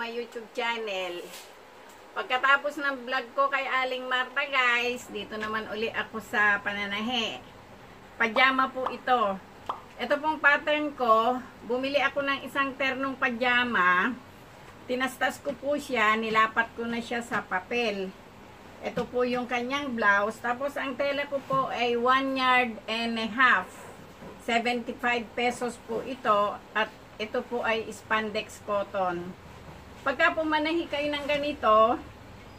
YouTube channel. Pagkatapos ng vlog ko kay Aling Marta guys, dito naman uli ako sa pananahe. Pajama po ito. Ito pong pattern ko, bumili ako ng isang ternong pajama. Tinastas ko po siya, nilapat ko na siya sa papel. Ito po yung kanyang blouse. Tapos ang tela ko po ay 1 yard and a half. 75 pesos po ito. At ito po ay spandex cotton. Pagka pumanahi kayo ng ganito,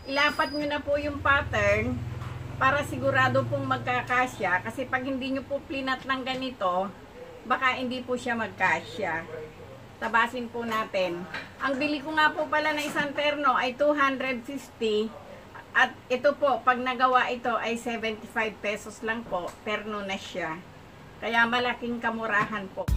ilapat nyo na po yung pattern para sigurado pong magkakasya. Kasi pag hindi nyo po plinat ng ganito, baka hindi po siya magkasya. Tabasin po natin. Ang bili ko nga po pala na isang terno ay 250. At ito po, pag nagawa ito ay 75 pesos lang po. Terno na siya. Kaya malaking kamurahan po.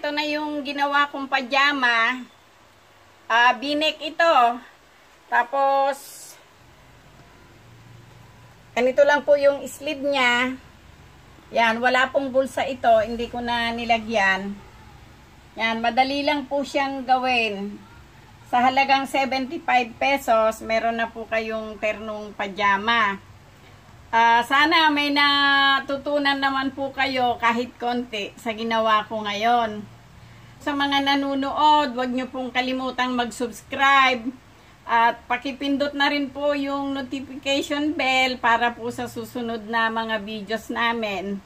ito na yung ginawa kong pajama. Binek ito. Tapos, ganito lang po yung sleeve niya. Yan, wala pong bulsa ito. Hindi ko na nilagyan. Yan, madali lang po siyang gawin. Sa halagang 75 pesos, meron na po kayong ternong pajama. Sana may natutunan naman po kayo kahit konti sa ginawa ko ngayon. Sa mga nanunood, huwag nyo pong kalimutang mag-subscribe at pakipindot na rin po yung notification bell para po sa susunod na mga videos namin.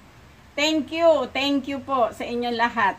Thank you po sa inyong lahat.